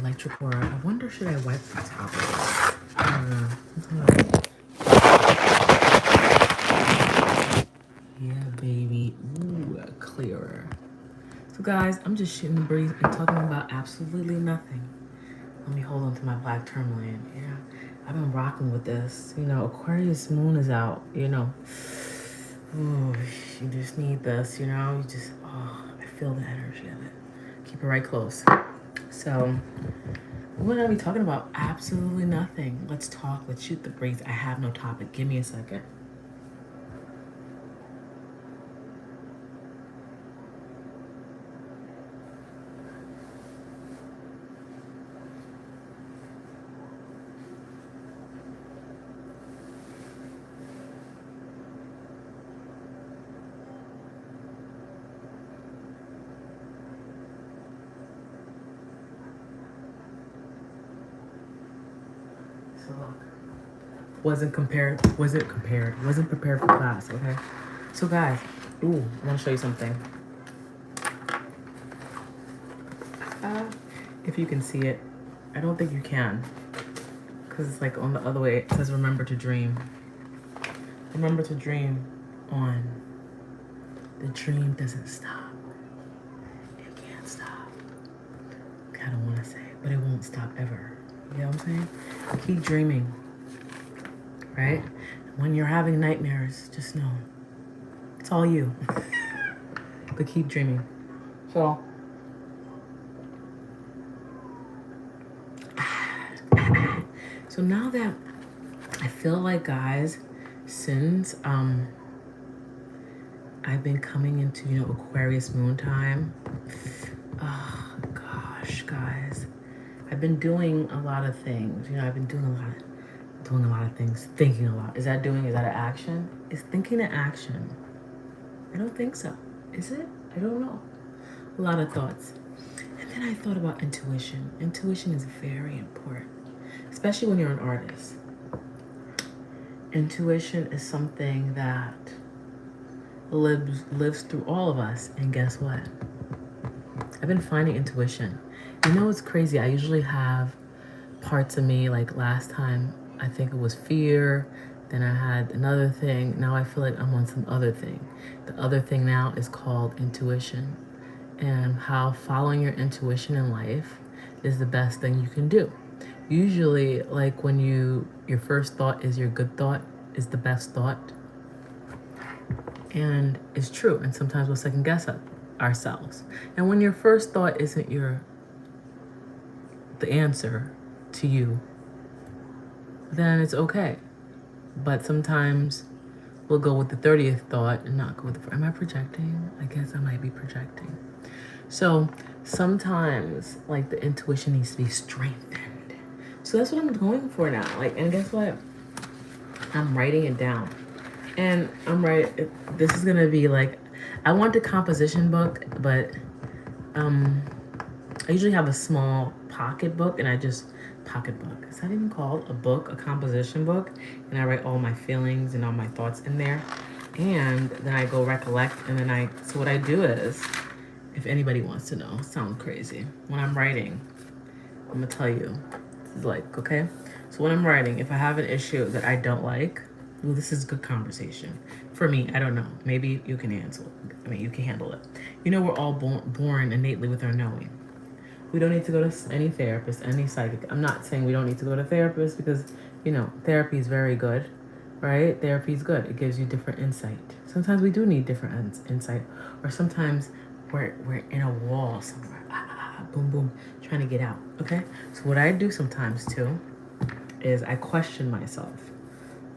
electric or I wonder should I wipe the top of it? I don't know. Yeah, baby. Ooh, clearer. So guys, I'm just shooting the breeze and talking about absolutely nothing. Let me hold on to my black tourmaline. Yeah, I've been rocking with this. You know, Aquarius moon is out. You know, ooh, you just need this. You know, you just, oh, I feel the energy of it. Keep it right close. So, we're gonna be talking about absolutely nothing. Let's talk. Let's shoot the breeze. I have no topic. Give me a second. So look, wasn't prepared for class, okay? So guys, ooh, I wanna show you something. If you can see it, I don't think you can. Cause it's like on the other way, it says remember to dream. Remember to dream on. The dream doesn't stop. It can't stop. I don't wanna say it, but it won't stop ever. You know what I'm saying? Keep dreaming, right? When you're having nightmares, just know it's all you. But keep dreaming. So, so now that I feel like, guys, since I've been coming into, you know, Aquarius moon time. Oh gosh, guys, I've been doing a lot of things. You know, I've been doing a lot of things, thinking a lot. Is that an action? Is thinking an action? I don't think so. Is it? I don't know. A lot of thoughts. And then I thought about intuition. Intuition is very important, especially when you're an artist. Intuition is something that lives through all of us. And guess what? I've been finding intuition. You know what's crazy? I usually have parts of me, like last time, I think it was fear. Then I had another thing. Now I feel like I'm on some other thing. The other thing now is called intuition. And how following your intuition in life is the best thing you can do. Usually, like when your first thought is your good thought, is the best thought. And it's true. And sometimes we'll second guess ourselves. And when your first thought isn't the answer to you, then it's okay. But sometimes we'll go with the 30th thought and not go with the... Am I projecting? I guess I might be projecting. So sometimes, like, the intuition needs to be strengthened. So that's what I'm going for now. Like, and guess what? I'm writing it down. And this is gonna be like, I want a composition book, but I usually have a small pocket book, and pocketbook. Is that even called a book, a composition book? And I write all my feelings and all my thoughts in there. And then I go recollect, and then so what I do is, if anybody wants to know, sound crazy. When I'm writing, I'm gonna tell you, this is like, okay? So when I'm writing, if I have an issue that I don't like, well, this is good conversation. For me, I don't know. Maybe you can handle it. You know, we're all born innately with our knowing. We don't need to go to any therapist, any psychic. I'm not saying we don't need to go to therapists because, you know, therapy is very good, right? Therapy is good. It gives you different insight. Sometimes we do need different insight. Or sometimes we're in a wall somewhere. Boom, boom, trying to get out, okay? So what I do sometimes, too, is I question myself.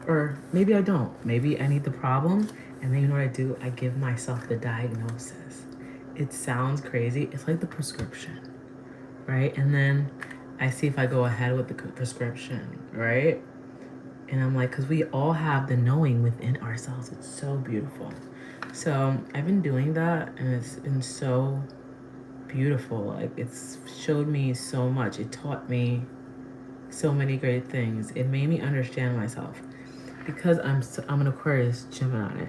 Or maybe I don't. Maybe I need the problem. And then you know what I do? I give myself the diagnosis. It sounds crazy. It's like the prescription, right? And then I see if I go ahead with the prescription, right? And I'm like, because we all have the knowing within ourselves. It's so beautiful. So I've been doing that, and it's been so beautiful. Like, it's showed me so much. It taught me so many great things. It made me understand myself. Because I'm an Aquarius Gemini,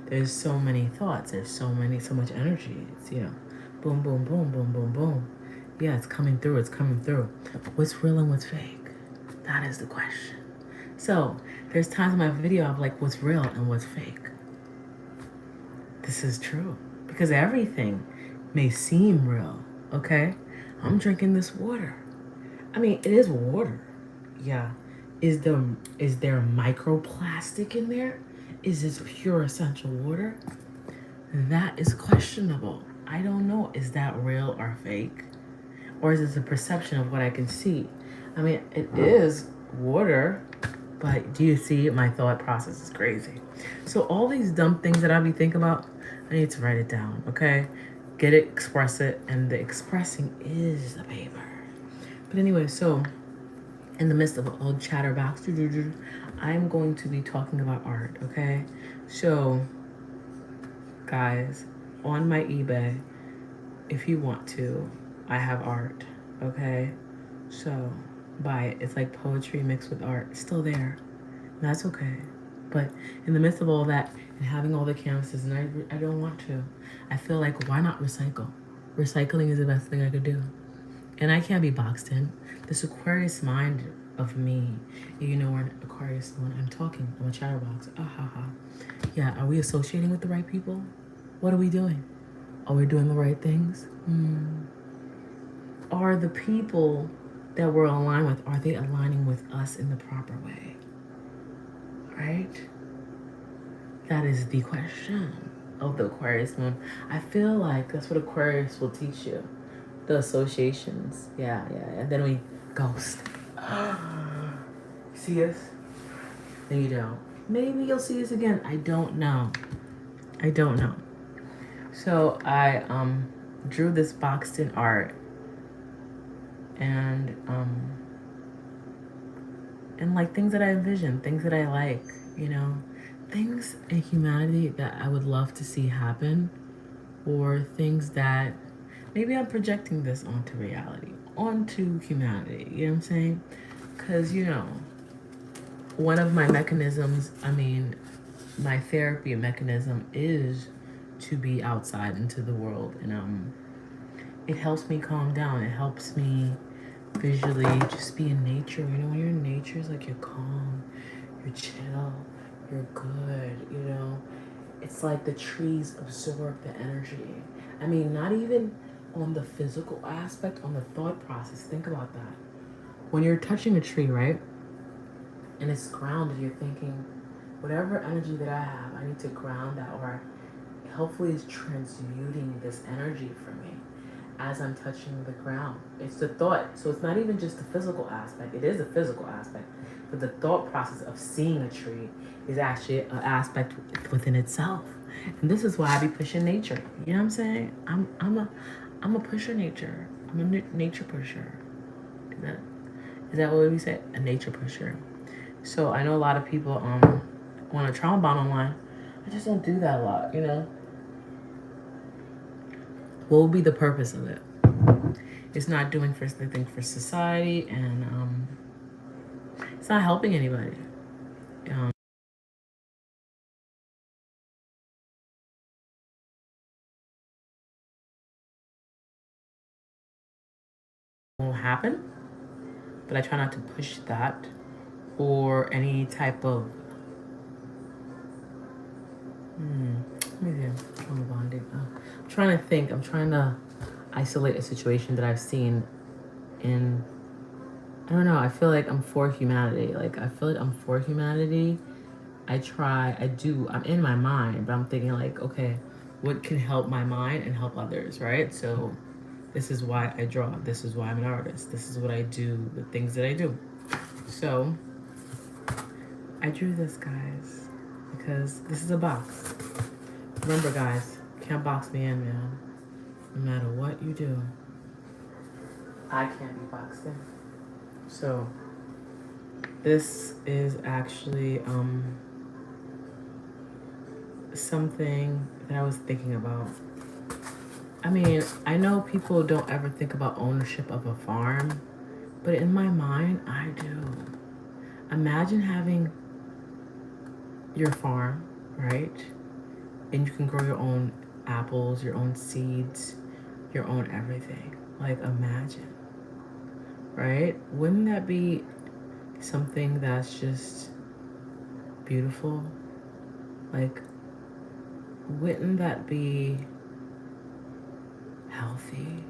there's so many thoughts, there's so much energy. It's, you know, boom, boom, boom, boom, boom, boom. Yeah, it's coming through. It's coming through. What's real and what's fake? That is the question. So there's times in my video I'm like, what's real and what's fake? This is true. Because everything may seem real, okay? I'm drinking this water. I mean, it is water. Yeah. Is there microplastic in there? Is this pure essential water? That is questionable. I don't know. Is that real or fake? Or is it a perception of what I can see? I mean, it is water, but do you see my thought process is crazy. So all these dumb things that I be thinking about, I need to write it down, okay? Get it, express it, and the expressing is the paper. But anyway, so in the midst of all chatterbox, I'm going to be talking about art, okay? So, guys, on my eBay, if you want to, I have art, okay? So, buy it. It's like poetry mixed with art. It's still there. That's okay. But in the midst of all that and having all the canvases, and I don't want to, I feel like, why not recycle? Recycling is the best thing I could do. And I can't be boxed in. This Aquarius mind of me, you know, we're an Aquarius when I'm talking, I'm a chatterbox. Ah ha ha. Yeah, are we associating with the right people? What are we doing? Are we doing the right things? Are the people that we're aligned with, are they aligning with us in the proper way? Right? That is the question of the Aquarius moon. I feel like that's what Aquarius will teach you. The associations. Yeah. And then we ghost. See us? No, you don't. Maybe you'll see us again. I don't know. So I drew this boxed in art and like things that I envision, things that I like, you know, things in humanity that I would love to see happen, or things that maybe I'm projecting this onto reality, onto humanity, you know what I'm saying? Because, you know, one of my mechanisms, my therapy mechanism is to be outside into the world, and it helps me calm down. It helps me visually just be in nature. You know, when you're in nature, it's like you're calm, you're chill, you're good, you know. It's like the trees absorb the energy. I mean, not even on the physical aspect, on the thought process. Think about that. When you're touching a tree, right? And it's grounded, you're thinking, whatever energy that I have, I need to ground that, or hopefully it's transmuting this energy for me as I'm touching the ground. It's the thought. So it's not even just the physical aspect. It is a physical aspect, but the thought process of seeing a tree is actually an aspect within itself. And this is why I be pushing nature. You know what I'm saying? I'm a pusher nature. I'm a nature pusher. Is that what we say? A nature pusher. So I know a lot of people want to trauma bond online. I just don't do that a lot, you know. What will be the purpose of it? It's not doing anything for society, and it's not helping anybody. Won't happen, but I try not to push that or any type of let me see, trauma bonding. I'm trying to think. I'm trying to isolate a situation that I've seen in. I don't know. I feel like I'm for humanity. Like I feel like I'm for humanity. I do. I'm in my mind, but I'm thinking like, okay, what can help my mind and help others, right? So this is why I draw. This is why I'm an artist. This is what I do, the things that I do. So I drew this, guys, because this is a box. Remember, guys, can't box me in, man. No matter what you do, I can't be boxed in. So this is actually something that I was thinking about. I mean, I know people don't ever think about ownership of a farm, but in my mind, I do. Imagine having your farm, right? And you can grow your own apples, your own seeds, your own everything. Like, imagine, right? Wouldn't that be something that's just beautiful? Like, wouldn't that be healthy?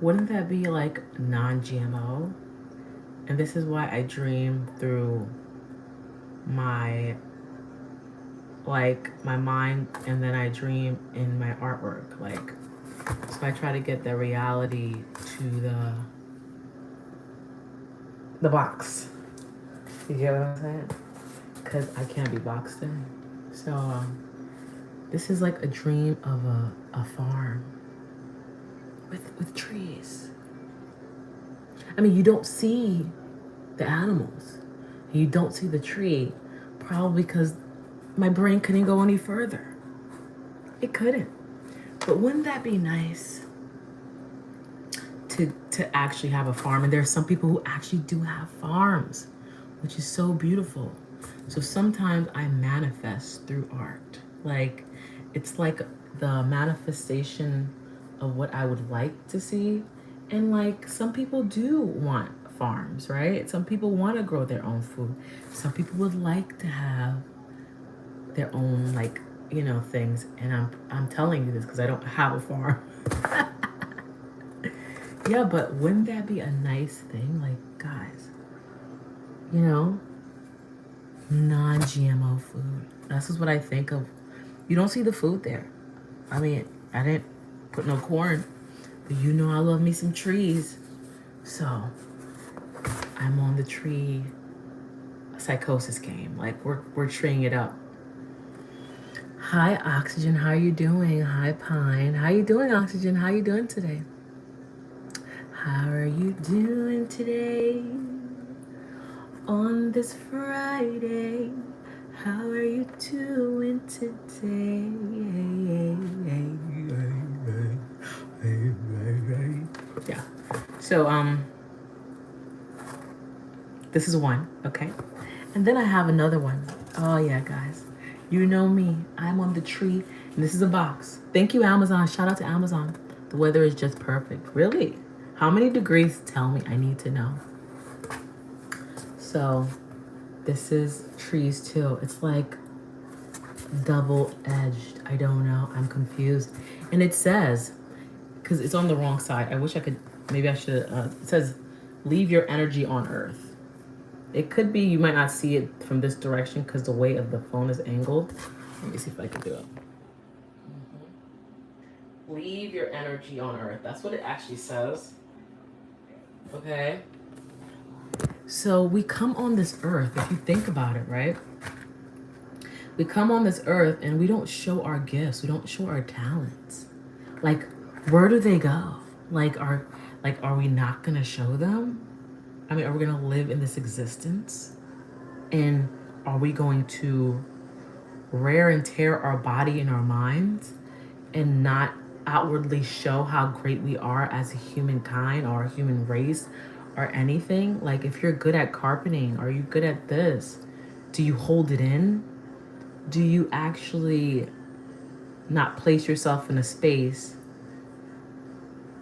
Wouldn't that be like non-GMO? And this is why I dream through my my mind, and then I dream in my artwork. Like, so I try to get the reality to the box. You get what I'm saying? Because I can't be boxed in. So this is like a dream of a farm with trees. I mean, you don't see the animals. You don't see the tree, probably because my brain couldn't go any further. It couldn't. But wouldn't that be nice to actually have a farm? And there are some people who actually do have farms, which is so beautiful. So sometimes I manifest through art. Like, it's like the manifestation of what I would like to see. And like, some people do want farms, right? Some people want to grow their own food. Some people would like to have their own, like, things. And I'm telling you this because I don't have a farm. Yeah, but wouldn't that be a nice thing? Like, guys, non-GMO food. That's just what I think of. You don't see the food there. I mean, I didn't put no corn, but I love me some trees. So I'm on the tree psychosis game. Like, we're treeing it up. Hi, Oxygen. How are you doing? Hi, Pine. How you doing, Oxygen? How you doing today? How are you doing today? On this Friday, how are you doing today? Yeah. So this is one, okay? And then I have another one. Oh yeah, guys. You know me. I'm on the tree, and this is a box. Thank you, Amazon. Shout out to Amazon. The weather is just perfect. Really? How many degrees? Tell me. I need to know. So this is trees too. It's like double-edged. I don't know. I'm confused. And it says, because it's on the wrong side. I wish I could, maybe I should, it says, leave your energy on earth. It could be you might not see it from this direction because the way of the phone is angled. Let me see if I can do it. Leave your energy on earth. That's what it actually says. Okay. So we come on this earth, if you think about it, right? We come on this earth and we don't show our gifts. We don't show our talents. Like, where do they go? Are we not gonna show them? I mean, are we gonna live in this existence? And are we going to wear and tear our body and our minds and not outwardly show how great we are as a humankind or a human race or anything? Like, if you're good at carpeting, are you good at this? Do you hold it in? Do you actually not place yourself in a space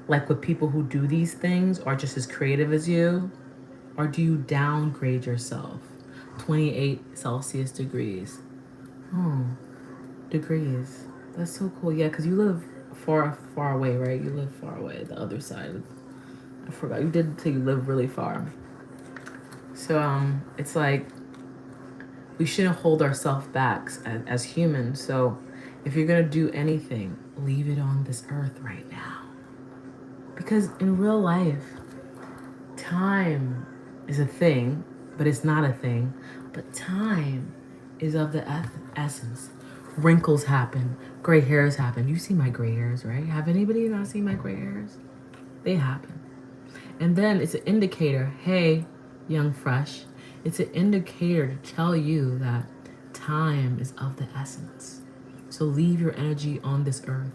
like with people who do these things or just as creative as you? Or do you downgrade yourself? 28 Celsius degrees. Oh, degrees. That's so cool. Yeah, because you live far away, right? You live far away, the other side. I forgot. You did say you live really far. So it's like we shouldn't hold ourselves back as humans. So if you're gonna do anything, leave it on this earth right now. Because in real life, time is a thing, but it's not a thing. But time is of the essence. Wrinkles happen, gray hairs happen. You see my gray hairs, right? Have anybody not seen my gray hairs? They happen. And then it's an indicator, hey, young fresh, it's an indicator to tell you that time is of the essence. So leave your energy on this earth.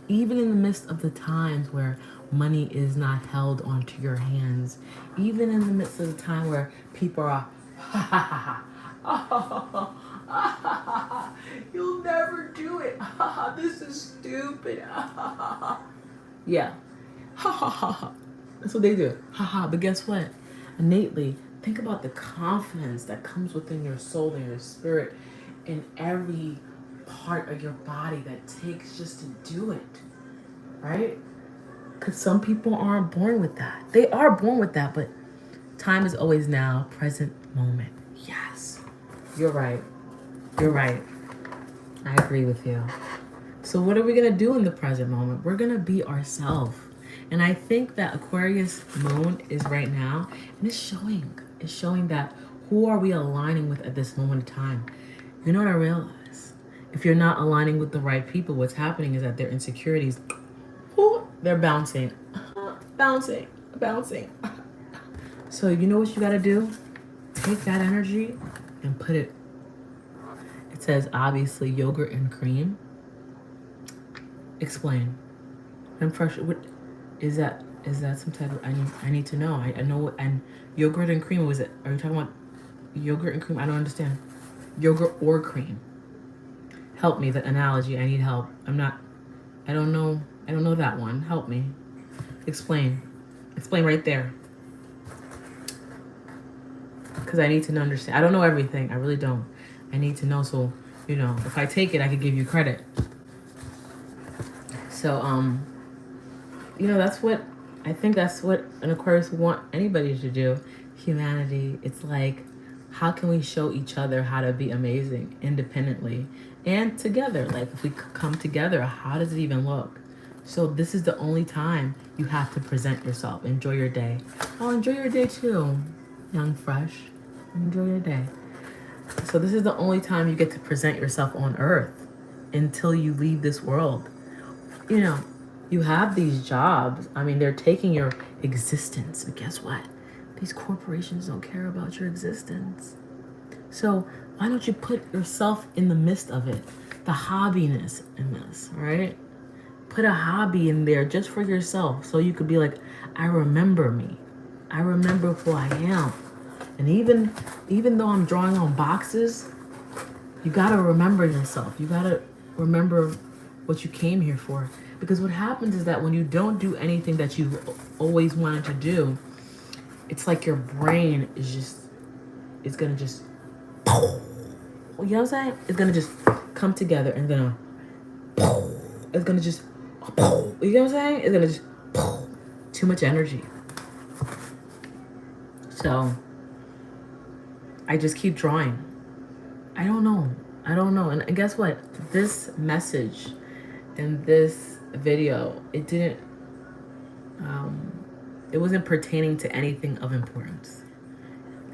Even in the midst of the times where money is not held onto your hands, even in the midst of the time where people are, ha ha ha ha, oh, you'll never do it, this is stupid, yeah. Ha ha ha ha. That's what they do. Ha ha. But guess what? Innately, think about the confidence that comes within your soul and your spirit in every part of your body that takes just to do it. Right? Because some people aren't born with that. They are born with that, but time is always now, present moment. Yes. You're right. You're right. I agree with you. So what are we going to do in the present moment? We're going to be ourselves. And I think that Aquarius moon is right now, and it's showing that who are we aligning with at this moment in time? You know what I realize? If you're not aligning with the right people, what's happening is that their insecurities, they're bouncing, bouncing. So you know what you got to do? Take that energy and put it. It says obviously yogurt and cream. Explain. I'm fresh. What is that? Is that some type of? I need to know. I know. And yogurt and cream. Was it? Are you talking about yogurt and cream? I don't understand. Yogurt or cream. Help me. The analogy. I need help. I'm not. I don't know. I don't know that one. Help me. Explain. Explain right there. Because I need to understand. I don't know everything. I really don't. I need to know. So if I take it, I could give you credit. So that's what I think. That's what an Aquarius would want anybody to do. Humanity. It's like, how can we show each other how to be amazing independently and together? Like, if we come together, how does it even look? So this is the only time you have to present yourself. Enjoy your day. Oh, enjoy your day too, young fresh. Enjoy your day. So this is the only time you get to present yourself on earth until you leave this world. You have these jobs. I mean, they're taking your existence. But guess what? These corporations don't care about your existence. So why don't you put yourself in the midst of it? The hobbiness in this, right? Put a hobby in there just for yourself. So you could be like, I remember me. I remember who I am. And even though I'm drawing on boxes, you got to remember yourself. You got to remember what you came here for. Because what happens is that when you don't do anything that you've always wanted to do, it's like your brain it's going to just, you know what I'm saying? It's going to just come together and it's going to just, you know what I'm saying? It's going to just, too much energy. So I just keep drawing. I don't know. And guess what? This message in this video, it wasn't pertaining to anything of importance.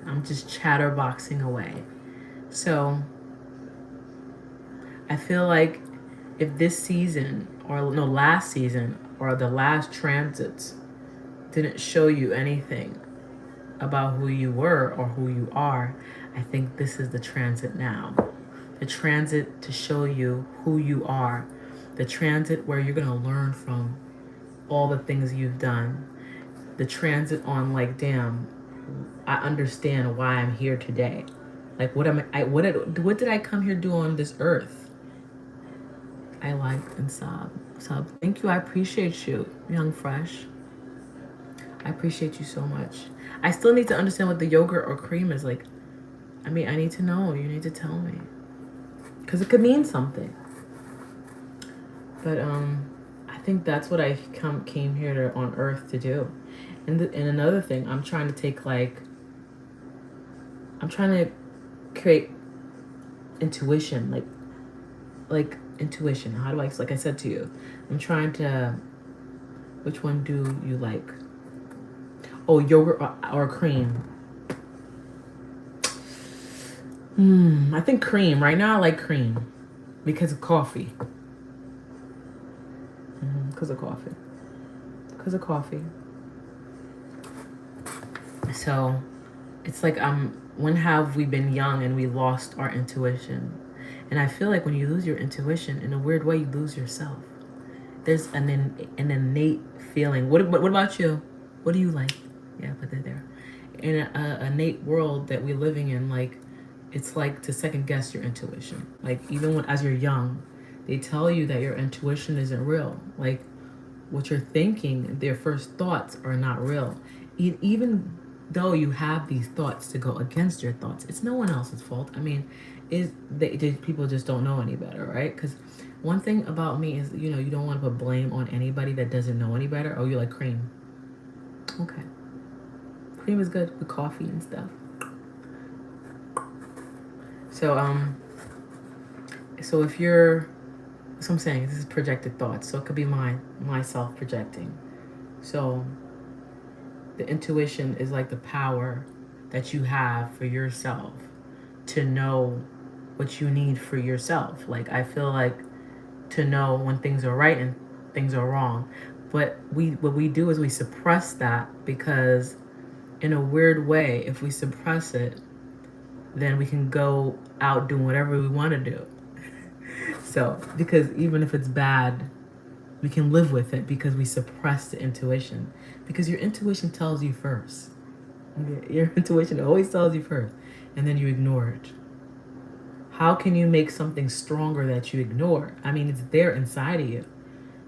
I'm just chatterboxing away. So I feel like if this season, last season, or the last transits didn't show you anything about who you were or who you are, I think this is the transit now. The transit to show you who you are. The transit where you're going to learn from all the things you've done. The transit on like, damn, I understand why I'm here today. Like, what did I come here do on this earth? I like and sob. Thank you. I appreciate you, young fresh. I appreciate you so much. I still need to understand what the yogurt or cream is like. I mean, I need to know. You need to tell me. Because it could mean something. But I think that's what I came here on earth to do. And another thing, I'm trying to create intuition, like intuition. How do like I said to you, I'm trying to, which one do you like? Oh, yogurt or cream? I think cream. Right now I like cream because of coffee. Because of coffee. So it's like when have we been young and we lost our intuition? And I feel like when you lose your intuition, in a weird way, you lose yourself. There's an innate feeling. What about you? What do you like? Yeah, put that there. In an innate world that we're living in, like, it's like to second guess your intuition. Like, even as you're young, they tell you that your intuition isn't real. Like, what you're thinking, their first thoughts are not real. Even though you have these thoughts to go against your thoughts, it's no one else's fault. I mean, people just don't know any better, right? Because one thing about me is, you know, you don't want to put blame on anybody that doesn't know any better. Oh, you like cream? Okay, cream is good with coffee and stuff. So if you're, so I'm saying this is projected thoughts, so it could be myself projecting. So the intuition is like the power that you have for yourself to know what you need for yourself. Like, I feel like to know when things are right and things are wrong. But what we do is we suppress that, because in a weird way, if we suppress it, then we can go out doing whatever we want to do. So, because even if it's bad, we can live with it because we suppress the intuition. Because your intuition tells you first. Your intuition always tells you first, and then you ignore it. How can you make something stronger that you ignore? I mean, it's there inside of you,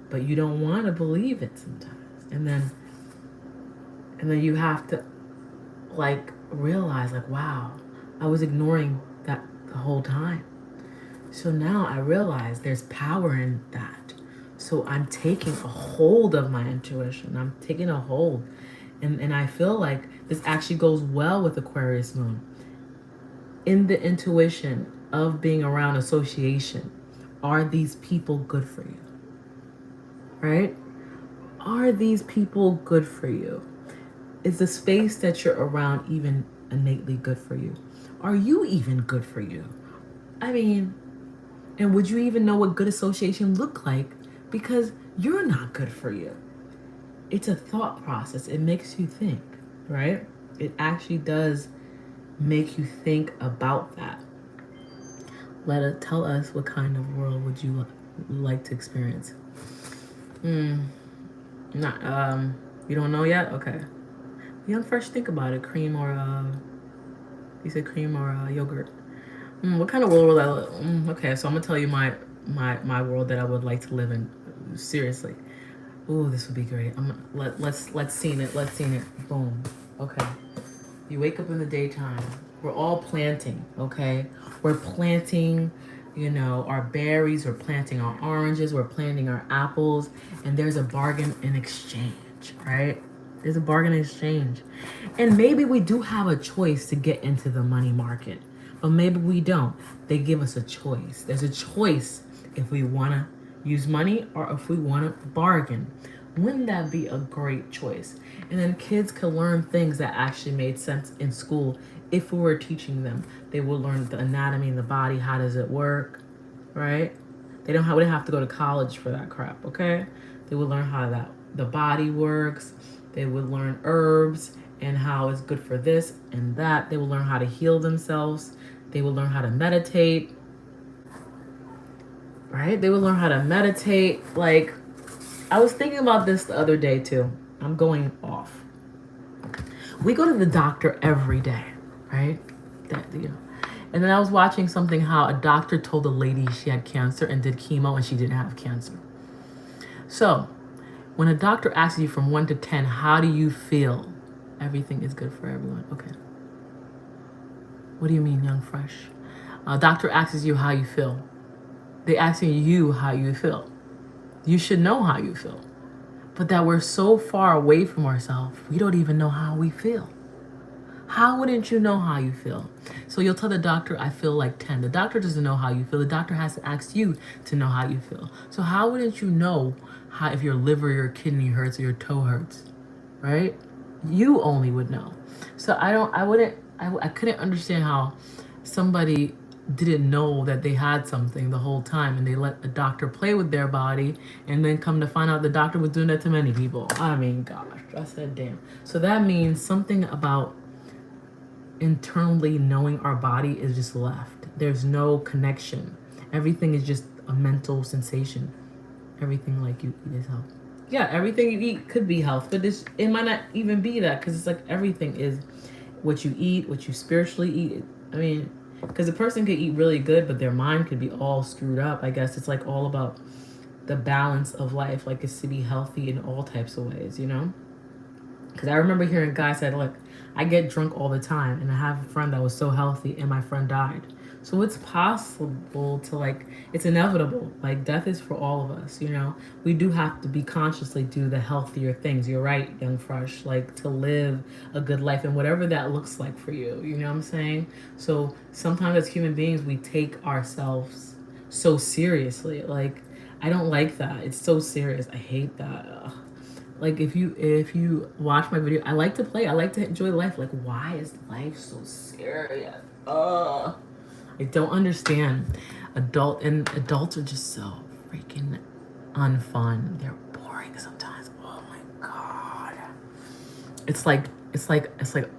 but you don't want to believe it sometimes. And then you have to like realize, like, wow, I was ignoring that the whole time. So now I realize there's power in that. So I'm taking a hold of my intuition. I'm taking a hold. And I feel like this actually goes well with Aquarius moon. In the intuition of being around association, are these people good for you? Right? Are these people good for you? Is the space that you're around even innately good for you? Are you even good for you? I mean, and would you even know what good association look like? Because you're not good for you. It's a thought process. It makes you think, right? It actually does make you think about that. Tell us, what kind of world would you like to experience? Not you don't know yet? Okay. Young Fresh, think about it. Cream or you said cream or yogurt. What kind of world would I live? Okay, so I'm gonna tell you my world that I would like to live in. Seriously. Ooh, this would be great. Let's scene it. Let's scene it. Boom. Okay. You wake up in the daytime. We're all planting, okay? We're planting, you know, our berries. We're planting our oranges. We're planting our apples. And there's a bargain in exchange, right? There's a bargain in exchange. And maybe we do have a choice to get into the money market. But maybe we don't. They give us a choice. There's a choice if we want to use money or if we want to bargain. Wouldn't that be a great choice? And then kids can learn things that actually made sense in school if we were teaching them. They will learn the anatomy in the body. How does it work, right? They don't have to go to college for that crap, okay? They would learn how the body works. They would learn herbs and how it's good for this and that. They will learn how to heal themselves. They will learn how to meditate, right? They will learn how to meditate. Like, I was thinking about this the other day too. I'm going off. We go to the doctor every day, right? And then I was watching something how a doctor told a lady she had cancer and did chemo and she didn't have cancer. So when a doctor asks you from 1 to 10, how do you feel? Everything is good for everyone. Okay. What do you mean, Young Fresh? A doctor asks you how you feel. They asking you how you feel. You should know how you feel. But that we're so far away from ourselves, we don't even know how we feel. How wouldn't you know how you feel? So you'll tell the doctor, I feel like 10. The doctor doesn't know how you feel. The doctor has to ask you to know how you feel. So how wouldn't you know how if your liver, your kidney hurts, or your toe hurts, right? You only would know. So I couldn't understand how somebody didn't know that they had something the whole time and they let a doctor play with their body and then come to find out the doctor was doing that to many people. I mean, gosh, I said, damn. So that means something about internally knowing our body is just left. There's no connection. Everything is just a mental sensation. Everything like you eat is health. Yeah, everything you eat could be health, but it might not even be that, because it's like everything is what you eat, what you spiritually eat. I mean, because a person could eat really good, but their mind could be all screwed up. I guess it's like all about the balance of life, like it's to be healthy in all types of ways, you know? Because I remember hearing guys say, look, I get drunk all the time, and I have a friend that was so healthy, and my friend died. So it's possible to, like, it's inevitable. Like, death is for all of us, you know? We do have to be consciously do the healthier things. You're right, Young Fresh. Like, to live a good life, and whatever that looks like for you. You know what I'm saying? So sometimes as human beings, we take ourselves so seriously. Like, I don't like that. It's so serious. I hate that. Ugh. Like if you watch my video, I like to play. I like to enjoy life. Like, why is life so serious? I don't understand. Adults are just so freaking unfun. They're boring sometimes. Oh my god. It's like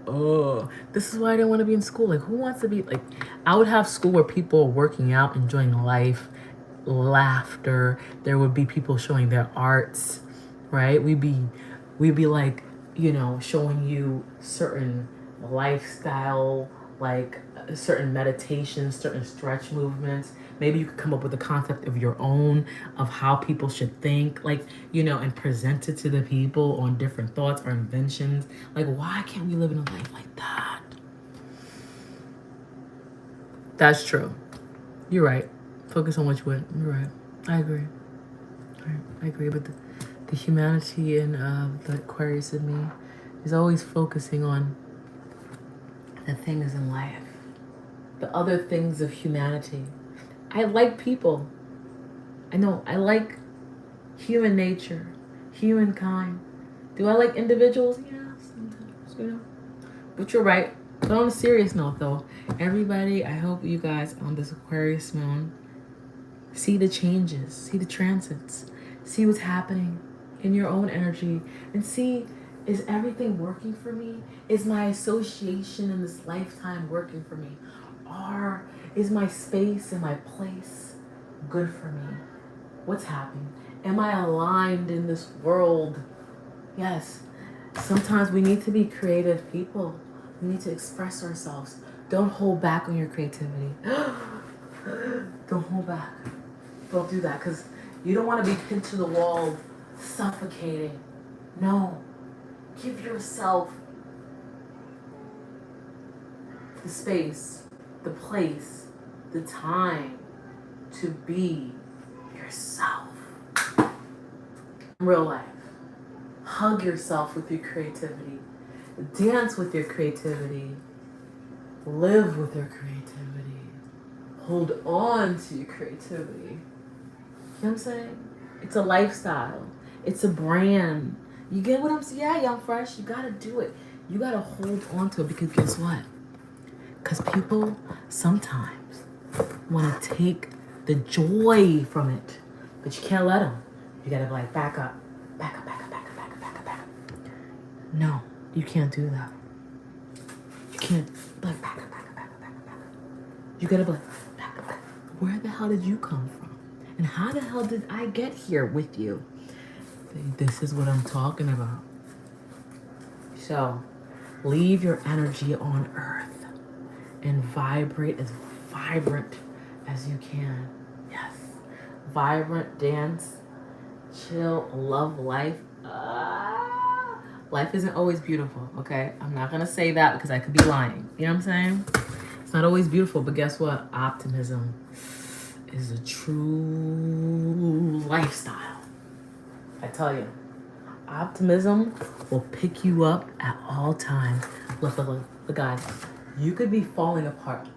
oh, this is why I don't want to be in school. Like, who wants to be like? I would have school where people are working out, enjoying life, laughter. There would be people showing their arts, right? We'd be like, you know, showing you certain lifestyle, like certain meditations, certain stretch movements. Maybe you could come up with a concept of your own of how people should think, like, you know, and present it to the people on different thoughts or inventions. Like, why can't we live in a life like that? That's true. You're right. Focus on what you want. You're right. I agree. I agree. But the humanity in the Aquarius in me is always focusing on the things in life, the other things of humanity. I like people. I know. I like human nature, humankind. Do I like individuals? Yeah, sometimes, you know. But you're right. But on a serious note, though, everybody, I hope you guys on this Aquarius moon see the changes, see the transits, see what's happening in your own energy, and see, is everything working for me? Is my association in this lifetime working for me? Or is my space and my place good for me? What's happening? Am I aligned in this world? Yes. Sometimes we need to be creative people. We need to express ourselves. Don't hold back on your creativity. Don't hold back. Don't do that, because you don't want to be pinned to the wall, suffocating. No. Give yourself the space, the place, the time to be yourself. In real life. Hug yourself with your creativity. Dance with your creativity. Live with your creativity. Hold on to your creativity. You know what I'm saying? It's a lifestyle. It's a brand. You get what I'm saying? Yeah, Young Fresh, you gotta do it. You gotta hold on to it, because guess what? Because people sometimes want to take the joy from it, but you can't let them. You gotta be like, back up, back up, back up, back up, back up, back up, back up. No, you can't do that. You can't be like, back up, back up, back up, back up, back up. You gotta be like, back up, back up. Where the hell did you come from? And how the hell did I get here with you? This is what I'm talking about. So, leave your energy on earth and vibrate as vibrant as you can. Yes. Vibrant, dance, chill, love life. Life isn't always beautiful, okay? I'm not going to say that because I could be lying. You know what I'm saying? It's not always beautiful, but guess what? Optimism is a true lifestyle. I tell you, optimism will pick you up at all times. Look, guys. You could be falling apart.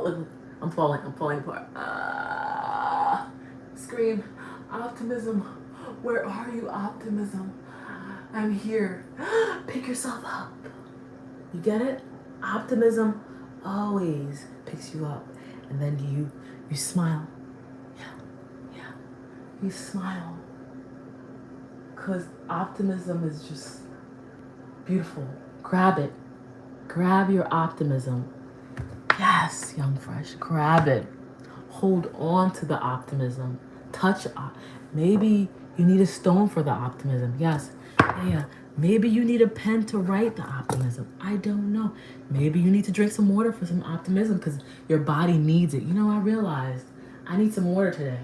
Look, I'm falling apart. Scream, optimism. Where are you, optimism? I'm here. Pick yourself up. You get it? Optimism always picks you up. And then you smile. Yeah. You smile. Because optimism is just beautiful. Grab it. Grab your optimism. Yes, Young Fresh. Grab it. Hold on to the optimism. Touch it. Maybe you need a stone for the optimism. Yes. Yeah. Maybe you need a pen to write the optimism. I don't know. Maybe you need to drink some water for some optimism because your body needs it. You know, I realized I need some water today.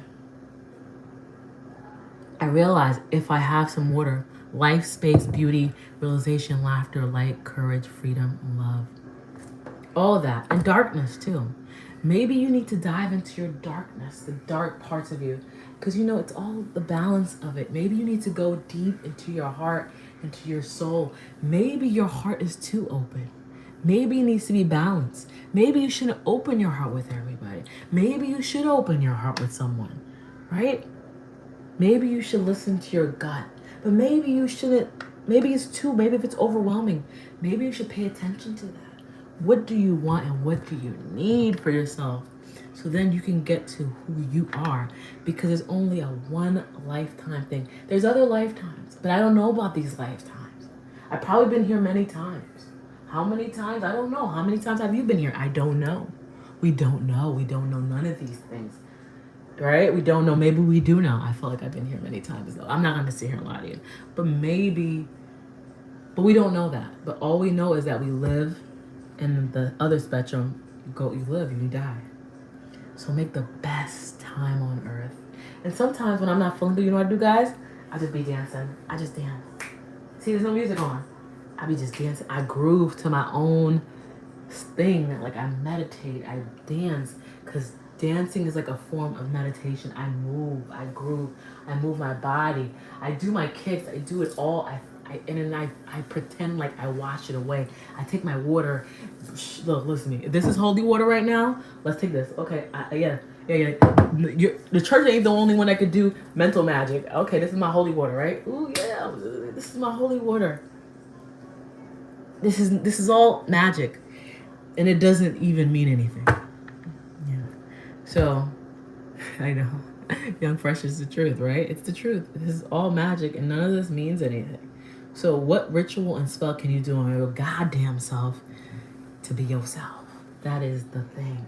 I realize if I have some water, life, space, beauty, realization, laughter, light, courage, freedom, love, all of that, and darkness too. Maybe you need to dive into your darkness, the dark parts of you, because you know it's all the balance of it. Maybe you need to go deep into your heart, into your soul. Maybe your heart is too open. Maybe it needs to be balanced. Maybe you shouldn't open your heart with everybody. Maybe you should open your heart with someone, right? Maybe you should listen to your gut, but maybe you shouldn't. Maybe if it's overwhelming, maybe you should pay attention to that. What do you want and what do you need for yourself? So then you can get to who you are, because it's only a one lifetime thing. There's other lifetimes, but I don't know about these lifetimes. I've probably been here many times. How many times? I don't know. How many times have you been here? I don't know. We don't know. We don't know none of these things. Right? We don't know. Maybe we do know. I feel like I've been here many times though. I'm not going to sit here and lie to you. But maybe, but we don't know that. But all we know is that we live in the other spectrum. You live, you die. So make the best time on earth. And sometimes when I'm not feeling good, you know what I do, guys? I just be dancing. I just dance. See, there's no music on. I be just dancing. I groove to my own thing. Like I meditate, I dance, because dancing is like a form of meditation. I move, I groove, I move my body, I do my kicks, I do it all. I pretend like I wash it away. I take my water. Look, listen to me. This is holy water right now. Let's take this. Okay, yeah. The church ain't the only one that could do mental magic. Okay, this is my holy water, right? Ooh, yeah. This is my holy water. This is all magic, and it doesn't even mean anything. Yeah. So, I know, young fresh is the truth, right? It's the truth. This is all magic, and none of this means anything. So, what ritual and spell can you do on your goddamn self to be yourself? That is the thing.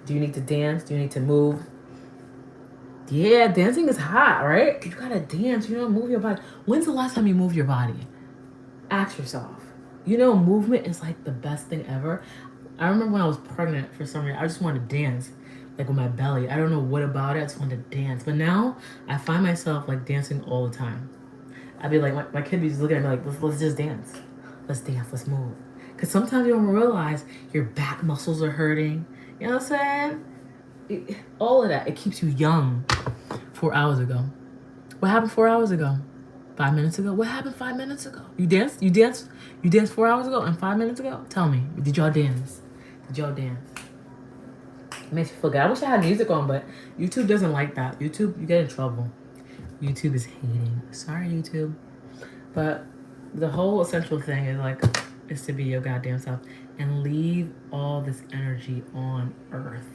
Do you need to dance? Do you need to move? Yeah, dancing is hot, right? You gotta dance. You know, move your body. When's the last time you moved your body? Ask yourself. You know, movement is like the best thing ever. I remember when I was pregnant, for some reason, I just wanted to dance, like with my belly. I don't know what about it. I just wanted to dance. But now I find myself like dancing all the time. I'd be like, my kid be just looking at me like, let's just dance. Let's dance, let's move. Because sometimes you don't realize your back muscles are hurting. You know what I'm saying? All of that, it keeps you young. 4 hours ago. What happened 4 hours ago? 5 minutes ago? What happened 5 minutes ago? You danced? You danced 4 hours ago and 5 minutes ago? Tell me, did y'all dance? Did y'all dance? It makes me feel good. I wish I had music on, but YouTube doesn't like that. YouTube, you get in trouble. YouTube is hating. Sorry, YouTube. But the whole essential thing is to be your goddamn self and leave all this energy on earth.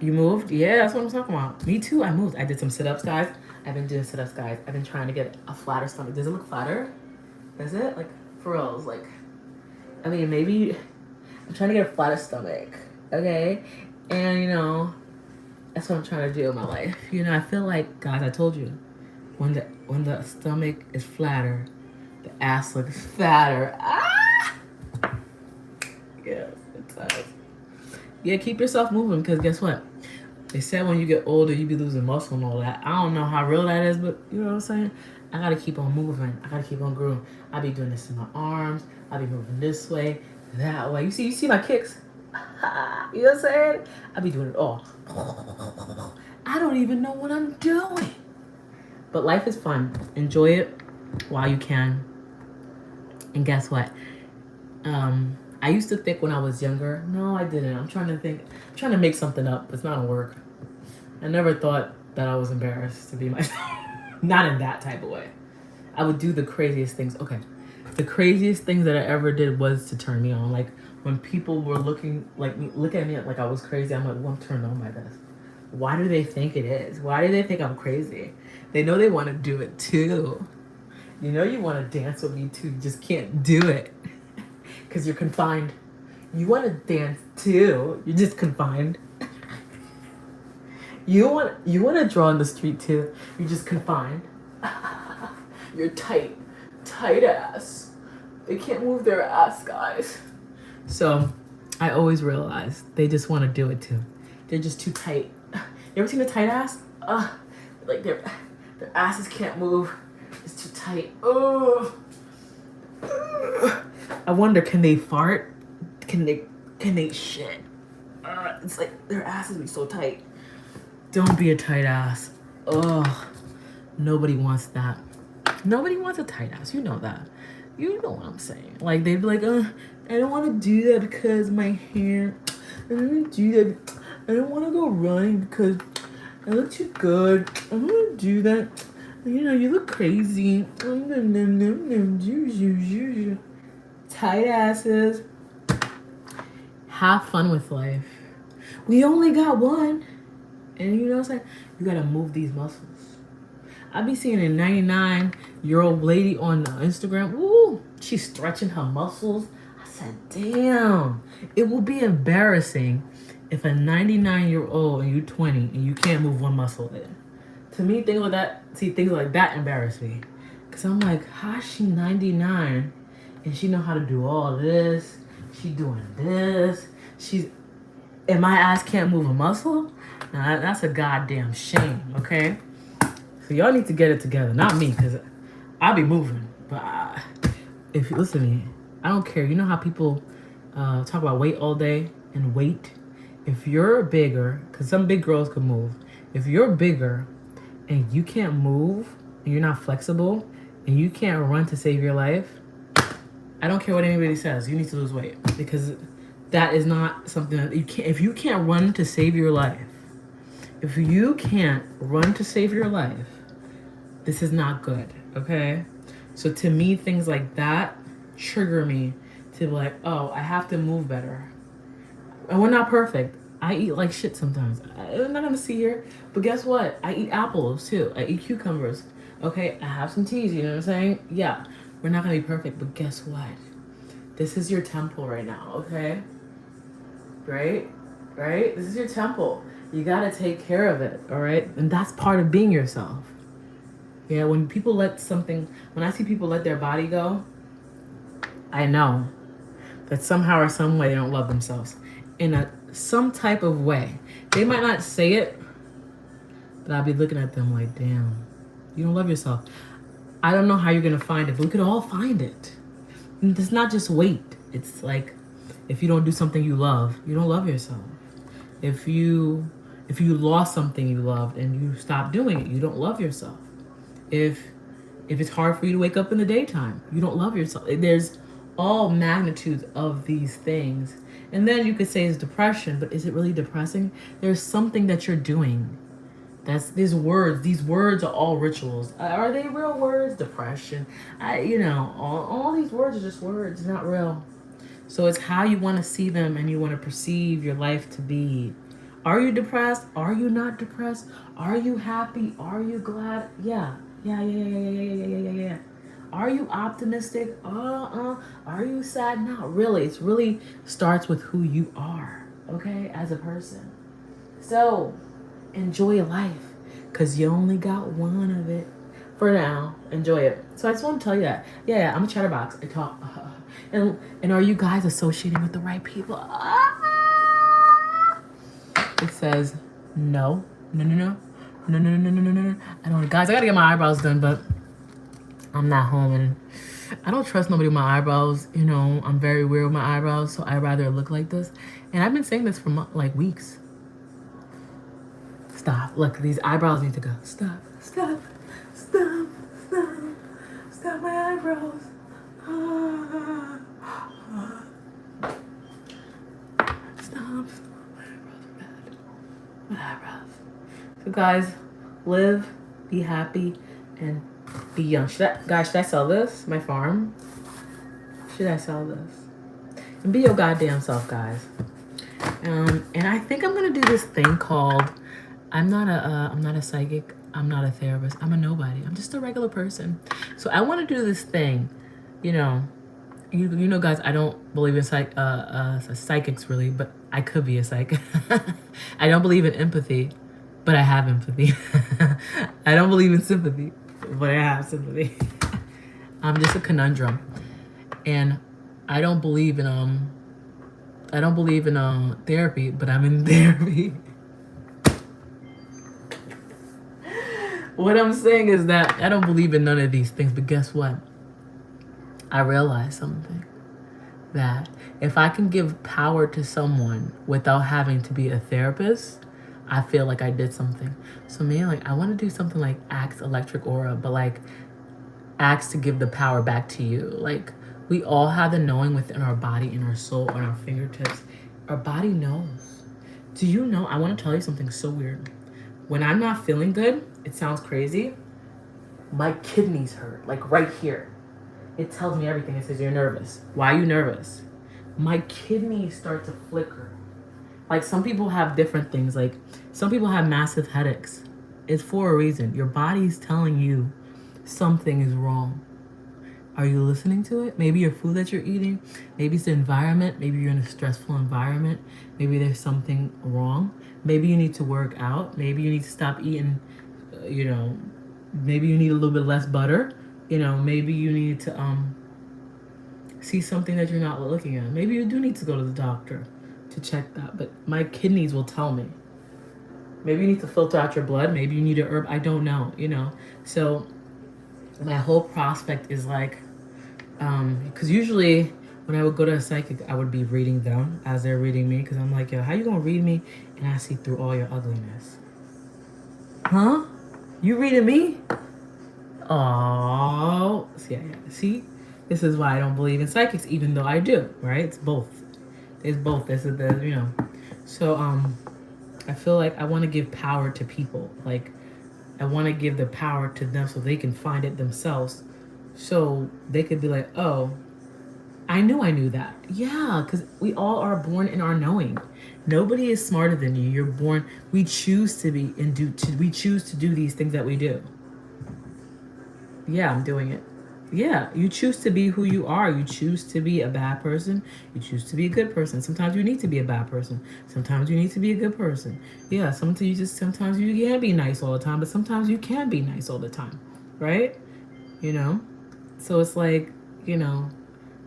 You moved? Yeah, that's what I'm talking about. Me too, I moved. I did some sit-ups, guys. I've been doing sit-ups, guys. I've been trying to get a flatter stomach. Does it look flatter? Does it? Like, for reals, like, I mean, maybe I'm trying to get a flatter stomach, okay? And, you know, that's what I'm trying to do in my life. You know, I feel like, guys, I told you, when the stomach is flatter, the ass looks fatter. Ah! Yes, it does. Yeah, keep yourself moving, because guess what? They said when you get older, you be losing muscle and all that. I don't know how real that is, but you know what I'm saying? I got to keep on moving. I got to keep on growing. I be doing this in my arms. I be moving this way, that way. You see my kicks? You know what I'm saying? I be doing it all. I don't even know what I'm doing. But life is fun. Enjoy it while you can. And guess what? I used to think when I was younger. No, I didn't. I'm trying to think. I'm trying to make something up, but it's not gonna work. I never thought that I was embarrassed to be myself. Not in that type of way. I would do the craziest things. Okay. The craziest things that I ever did was to turn me on. Like when people were look at me like I was crazy, I'm like, well, I'm turned on by this. Why do they think it is? Why do they think I'm crazy? They know they want to do it too. You know you want to dance with me too. You just can't do it. Because you're confined. You want to dance too. You're just confined. You want to draw in the street too. You're just confined. You're tight ass. They can't move their ass, guys. So I always realize they just want to do it too. they're just too tight. You ever seen a tight ass? Like their asses can't move. It's too tight. Oh. I wonder, can they fart? Can they shit? It's like their asses be so tight. Don't be a tight ass. Ugh. Nobody wants that. Nobody wants a tight ass. You know that. You know what I'm saying. Like, they'd be like, I don't want to do that because my hair. I don't want to do that. I don't want to go running because I look too good. I don't want to do that. You know, you look crazy. Tight asses. Have fun with life. We only got one. And you know what I'm saying? You got to move these muscles. I be seeing a 99-year-old lady on Instagram. Ooh, she's stretching her muscles. I said, damn. It will be embarrassing if a 99-year-old and you 20 and you can't move one muscle there. To me, things like that embarrass me. Because I'm like, how's she 99 and she know how to do all this? She doing this. And my ass can't move a muscle? Now, that's a goddamn shame, okay? So y'all need to get it together. Not me, because I'll be moving. But if you listen to me, I don't care. You know how people talk about weight all day and weight? If you're bigger, because some big girls can move. If you're bigger and you can't move, and you're not flexible, and you can't run to save your life, I don't care what anybody says. You need to lose weight. Because that is not something that you can't. If you can't run to save your life, if you can't run to save your life, this is not good, okay? So to me, things like that trigger me to be like, oh, I have to move better. And we're not perfect. I eat like shit sometimes. I'm not gonna see here, but guess what? I eat apples too. I eat cucumbers. Okay, I have some teas, you know what I'm saying? Yeah, we're not gonna be perfect, but guess what? This is your temple right now, okay? Right? This is your temple. You gotta take care of it, all right? And that's part of being yourself. Yeah, when I see people let their body go, I know that somehow or some way they don't love themselves. In some type of way. They might not say it, but I'll be looking at them like, damn, you don't love yourself. I don't know how you're gonna find it, but we could all find it. And it's not just weight. It's like, if you don't do something you love, you don't love yourself. If you lost something you loved and you stop doing it, you don't love yourself. If it's hard for you to wake up in the daytime, you don't love yourself. There's all magnitudes of these things. And then you could say it's depression, but is it really depressing? There's something that you're doing. These words are all rituals. Are they real words? Depression. All these words are just words, not real. So it's how you want to see them and you want to perceive your life to be. Are you depressed? Are you not depressed? Are you happy? Are you glad? Yeah. Are you optimistic? Are you sad? Not really. It really starts with who you are, okay, as a person. So enjoy life, because you only got one of it. For now, enjoy it. So I just want to tell you that. Yeah, I'm a chatterbox. I talk. And are you guys associating with the right people? It says no. I don't, guys, I gotta get my eyebrows done, but I'm not home and I don't trust nobody with my eyebrows. You know, I'm very weird with my eyebrows, so I'd rather look like this. And I've been saying this for like weeks. Stop. Look, these eyebrows need to go. Stop my eyebrows. Stop. My eyebrows. So guys, live, be happy, and be young. Should I sell this? My farm? Should I sell this? And be your goddamn self, guys. And I think I'm gonna do this thing called I'm not a psychic. I'm not a therapist. I'm a nobody. I'm just a regular person. So I want to do this thing. You know, guys. I don't believe in psychics really, but I could be a psychic. I don't believe in empathy, but I have empathy. I don't believe in sympathy, but I have sympathy. I'm just a conundrum, and I don't believe in therapy, but I'm in therapy. What I'm saying is that I don't believe in none of these things, but guess what? I realized something, that if I can give power to someone without having to be a therapist, I feel like I did something. So me, like, I want to do something like Axe Electric Aura, but like Axe to give the power back to you. Like, we all have the knowing within our body, in our soul, on our fingertips. Our body knows. Do you know? I want to tell you something so weird. When I'm not feeling good, it sounds crazy. My kidneys hurt, like right here. It tells me everything. It says you're nervous. Why are you nervous? My kidneys start to flicker. Like, some people have different things. Like, some people have massive headaches. It's for a reason. Your body's telling you something is wrong. Are you listening to it? Maybe your food that you're eating. Maybe it's the environment. Maybe you're in a stressful environment. Maybe there's something wrong. Maybe you need to work out. Maybe you need to stop eating, maybe you need a little bit less butter. Maybe you need to see something that you're not looking at. Maybe you do need to go to the doctor to check that. But my kidneys will tell me. Maybe you need to filter out your blood. Maybe you need a herb. I don't know, So my whole prospect is like, because usually when I would go to a psychic, I would be reading them as they're reading me, because I'm like, yo, how you gonna read me and I see through all your ugliness? Huh? You reading me? Oh, see, this is why I don't believe in psychics, even though I do. Right? It's both. It's both. This is the. So I feel like I want to give power to people. Like, I want to give the power to them so they can find it themselves. So they could be like, oh, I knew that. Yeah, because we all are born in our knowing. Nobody is smarter than you. You're born. We choose to be and we choose to do these things that we do. Yeah, I'm doing it. Yeah, you choose to be who you are. You choose to be a bad person. You choose to be a good person. Sometimes you need to be a bad person. Sometimes you need to be a good person. Yeah, sometimes you can't be nice all the time, but sometimes you can be nice all the time, right? So it's like,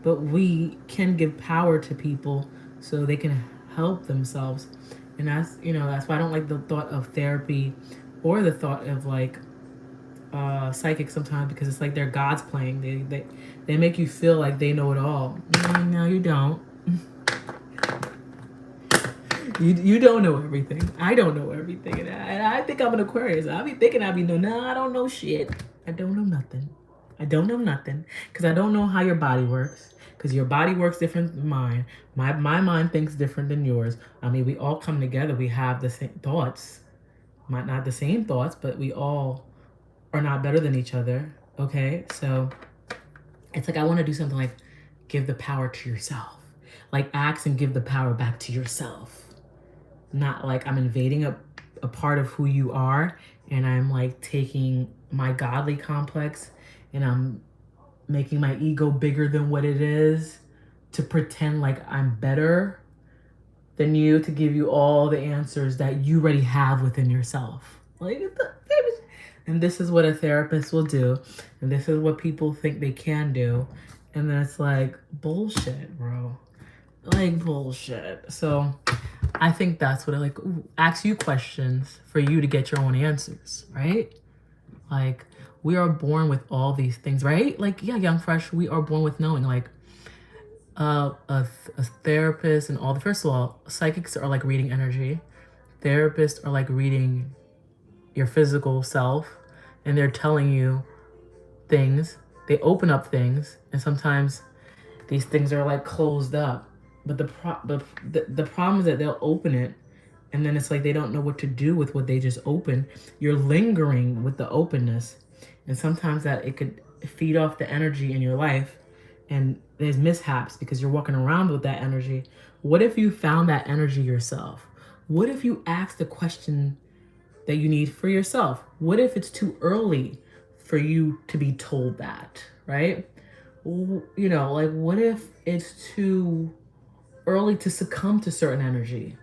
but we can give power to people so they can help themselves. And that's why I don't like the thought of therapy or the thought of like psychic sometimes, because it's like they're gods playing. They make you feel like they know it all. No, you don't. You don't know everything. I don't know everything, and I think I'm an Aquarius. I be thinking I don't know shit. I don't know nothing. I don't know nothing because I don't know how your body works. Because your body works different than mine. My mind thinks different than yours. I mean, we all come together. We have the same thoughts. Might not the same thoughts, but we all are not better than each other. Okay, so it's like I want to do something like give the power to yourself. Like, ask and give the power back to yourself. Not like I'm invading a part of who you are and I'm like taking my godly complex and I'm making my ego bigger than what it is to pretend like I'm better than you, to give you all the answers that you already have within yourself. Like, and this is what a therapist will do, and this is what people think they can do, and then it's like bullshit, bro. Like, bullshit. So I think that's what I like. Ask you questions for you to get your own answers, right? Like, we are born with all these things, right? Like, yeah, young fresh, we are born with knowing. Like, a therapist and all the, first of all, psychics are like reading energy. Therapists are like reading your physical self, and they're telling you things. They open up things, and sometimes these things are like closed up. But the problem is that they'll open it, and then it's like they don't know what to do with what they just opened. You're lingering with the openness, and sometimes that it could feed off the energy in your life, and there's mishaps because you're walking around with that energy. What if you found that energy yourself? What if you asked the question that you need for yourself? What if it's too early for you to be told that, right? Like, what if it's too early to succumb to certain energy?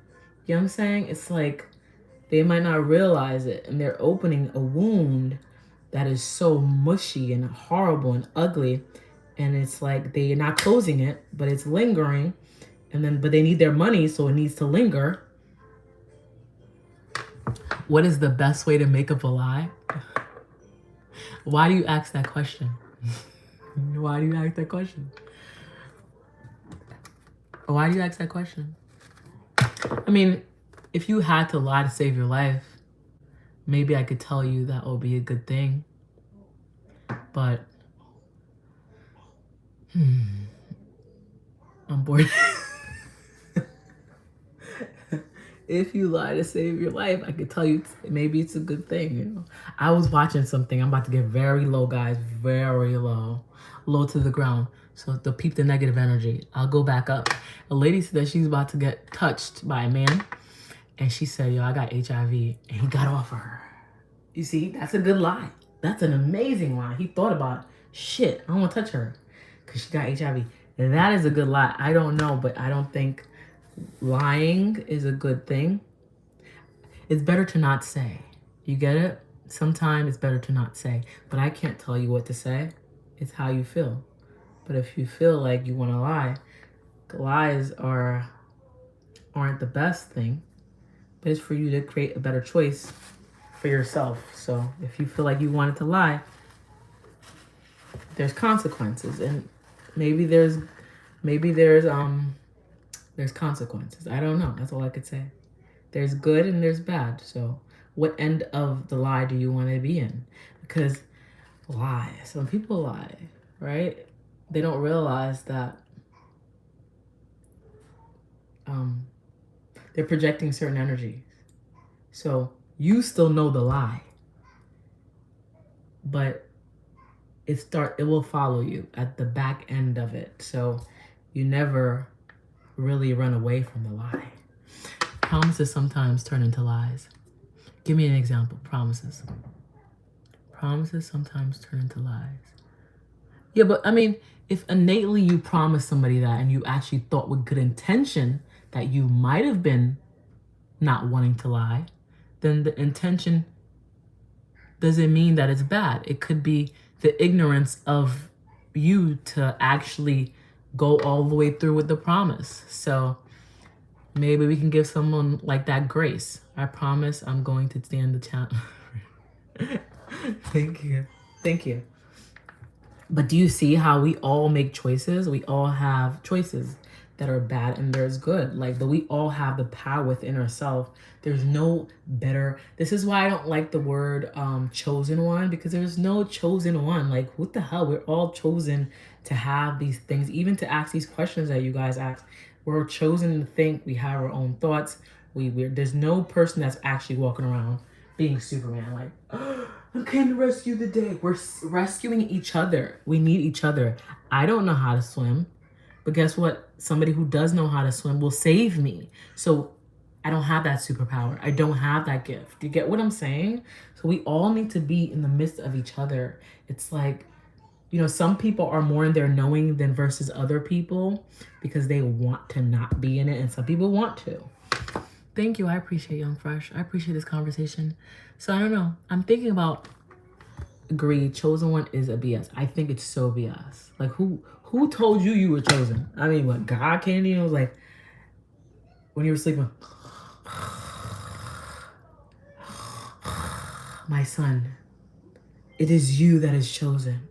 You know what I'm saying? It's like they might not realize it, and they're opening a wound that is so mushy and horrible and ugly, and it's like they're not closing it, but it's lingering, but they need their money, so it needs to linger. What is the best way to make up a lie? Why do you ask that question? Why do you ask that question? Why do you ask that question? I mean, if you had to lie to save your life, maybe I could tell you that will be a good thing. But I'm bored. If you lie to save your life, I could tell you maybe it's a good thing. You know, I was watching something. I'm about to get very low, guys, very low, low to the ground. So to peep the negative energy, I'll go back up. A lady said that she's about to get touched by a man, and she said, "Yo, I got HIV," and he got off of her. You see, that's a good lie. That's an amazing lie. He thought about, shit, I don't want to touch her because she got HIV. And that is a good lie. I don't know, but I don't think lying is a good thing. It's better to not say. You get it? Sometimes it's better to not say. But I can't tell you what to say. It's how you feel. But if you feel like you want to lie, lies aren't the best thing. But it's for you to create a better choice for yourself. So if you feel like you wanted to lie, there's consequences, and maybe there's consequences. I don't know. That's all I could say. There's good and there's bad. So what end of the lie do you want to be in? Because some people lie, right? They don't realize that they're projecting certain energies. So you still know the lie, but it will follow you at the back end of it. So you never really run away from the lie. Promises sometimes turn into lies. Give me an example. Promises. Promises sometimes turn into lies. Yeah, but I mean, if innately you promise somebody that and you actually thought with good intention that you might have been not wanting to lie, then the intention doesn't mean that it's bad. It could be the ignorance of you to actually go all the way through with the promise. So maybe we can give someone like that grace. I promise I'm going to stand the challenge. Thank you. Thank you. But do you see how we all make choices? We all have choices that are bad and there's good. But we all have the power within ourselves. There's no better. This is why I don't like the word chosen one, because there's no chosen one. Like, what the hell? We're all chosen to have these things, even to ask these questions that you guys ask. We're chosen to think. We have our own thoughts. There's no person that's actually walking around being Superman. Like, oh, I came to rescue the day. We're rescuing each other. We need each other. I don't know how to swim. But guess what? Somebody who does know how to swim will save me. So I don't have that superpower. I don't have that gift. Do you get what I'm saying? So we all need to be in the midst of each other. It's like, some people are more in their knowing than versus other people because they want to not be in it. And some people want to. Thank you. I appreciate Young Fresh. I appreciate this conversation. So I don't know. I'm thinking about agreed. Chosen one is a BS. I think it's so BS. Like, who told you were chosen? I mean, what, God came to you and was like, when you were sleeping, my son, it is you that is chosen.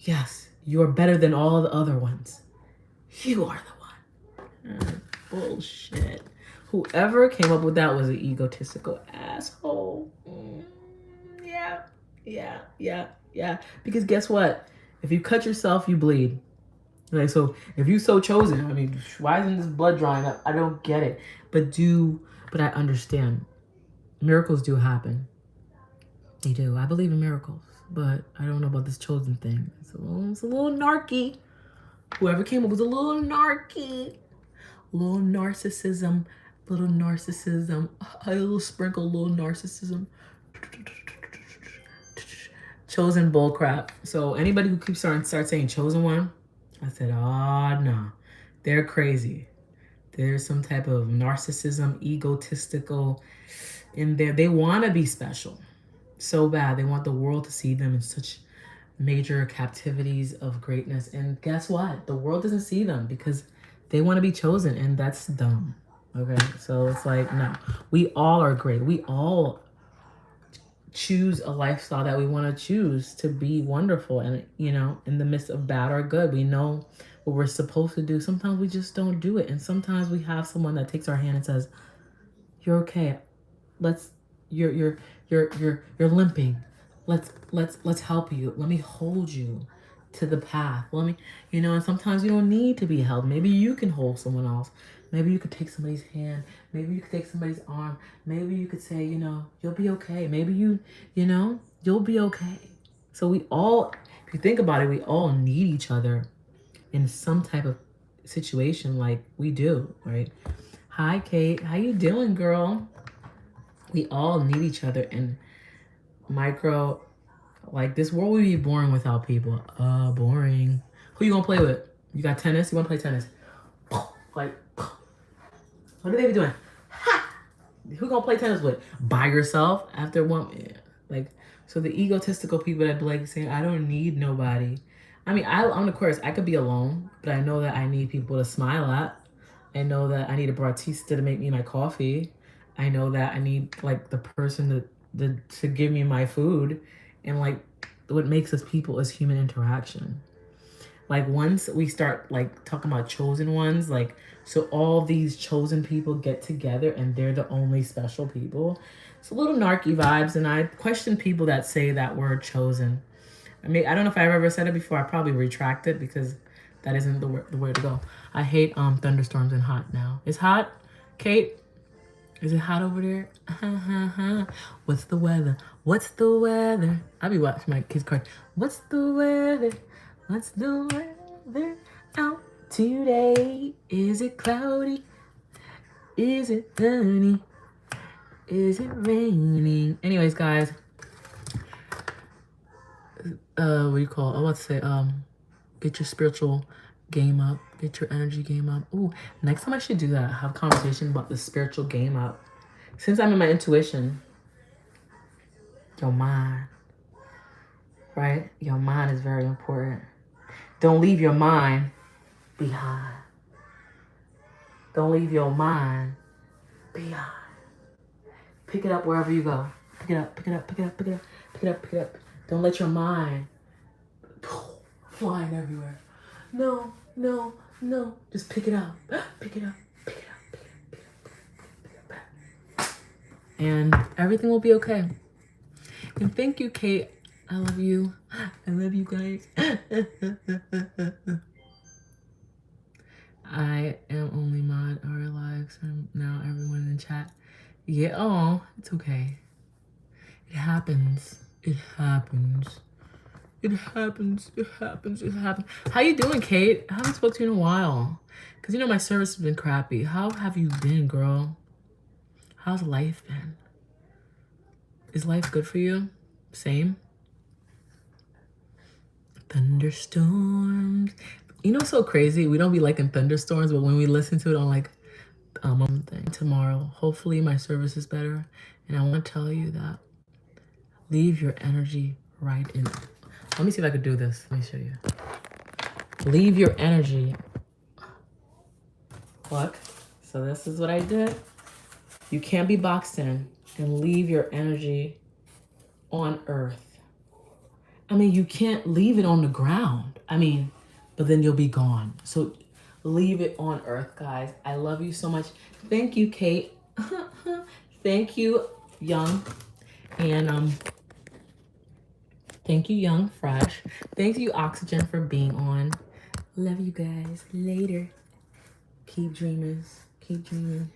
Yes, you are better than all the other ones. You are the one. Bullshit. Whoever came up with that was an egotistical asshole. Yeah. Because guess what? If you cut yourself, you bleed. Like, so if you so chosen, I mean, why isn't this blood drying up? I don't get it. But I understand. Miracles do happen. They do. I believe in miracles. But I don't know about this chosen thing. It's a little narky. Whoever came up was a little narky. Little narcissism. A little sprinkle, little narcissism. Chosen bullcrap. So anybody who keeps start saying chosen one, I said, oh no, they're crazy. There's some type of narcissism, egotistical in there. They want to be special so bad. They want the world to see them in such major captivities of greatness. And guess what? The world doesn't see them because they want to be chosen, and that's dumb. Okay, so it's like, no, we all are great. We all choose a lifestyle that we want to choose to be wonderful. And, you know, in the midst of bad or good, we know what we're supposed to do. Sometimes we just don't do it. And sometimes we have someone that takes our hand and says, you're okay. Let's, you're limping. Let's help you. Let me hold you to the path. Let me, you know, and sometimes you don't need to be held. Maybe you can hold someone else. Maybe you could take somebody's hand. Maybe you could take somebody's arm. Maybe you could say, you know, you'll be okay. Maybe you know, you'll be okay. So we all, if you think about it, we all need each other in some type of situation like we do, right? Hi, Kate. How you doing, girl? We all need each other in micro, like this world would be boring without people. Boring. Who you gonna play with? You got tennis? You wanna play tennis? Like, what are they be doing? Ha! Who gonna play tennis with? By yourself after one, yeah. Like, so the egotistical people that be like saying, I don't need nobody. I mean, on the course, I could be alone, but I know that I need people to smile at. I know that I need a barista to make me my coffee. I know that I need like the person to give me my food. And like what makes us people is human interaction. Like once we start like talking about chosen ones, like so all these chosen people get together and they're the only special people. It's a little narky vibes, and I question people that say that word chosen. I mean, I don't know if I've ever said it before. I probably retract it because that isn't the way to go. I hate thunderstorms and hot now. It's hot, Kate. Is it hot over there? What's the weather? What's the weather? I'll be watching my kids' card. What's the weather? What's the weather out today? Is it cloudy? Is it sunny? Is it raining? Anyways, guys. What do you call it? I want to say, get your spiritual game up. Get your energy game up. Ooh, next time I should do that. Have a conversation about the spiritual game up. Since I'm in my intuition, your mind, right? Your mind is very important. Don't leave your mind behind. Don't leave your mind behind. Pick it up wherever you go. Pick it up, pick it up, pick it up, pick it up, pick it up, pick it up. Don't let your mind flying everywhere. No, no, no. Just pick it up. Pick it up, pick it up, pick it up, pick it up, pick it up, pick it up. And everything will be okay. And thank you, Kate. I love you. I love you guys. I am only mod or alive, so now everyone in the chat. Yeah, oh, it's okay. It happens. It happens. It happens. It happens. It happens. How you doing, Kate? I haven't spoken to you in a while. Because, you know, my service has been crappy. How have you been, girl? How's life been? Is life good for you? Same? Thunderstorms. You know what's so crazy? We don't be liking thunderstorms, but when we listen to it on like one thing. Tomorrow, hopefully my service is better. And I want to tell you that leave your energy right in. Let me see if I could do this. Let me show you. Leave your energy. Look. So this is what I did. You can't be boxed in and leave your energy on earth. I mean, you can't leave it on the ground. I mean, but then you'll be gone. So leave it on earth, guys. I love you so much. Thank you, Kate. Thank you, Young. And thank you, Young Fresh. Thank you, Oxygen, for being on. Love you guys. Later. Keep dreamers. Keep dreaming.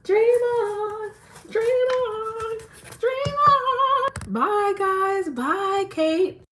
Dream on. Dream on. Dream on. Bye, guys. Bye, Kate.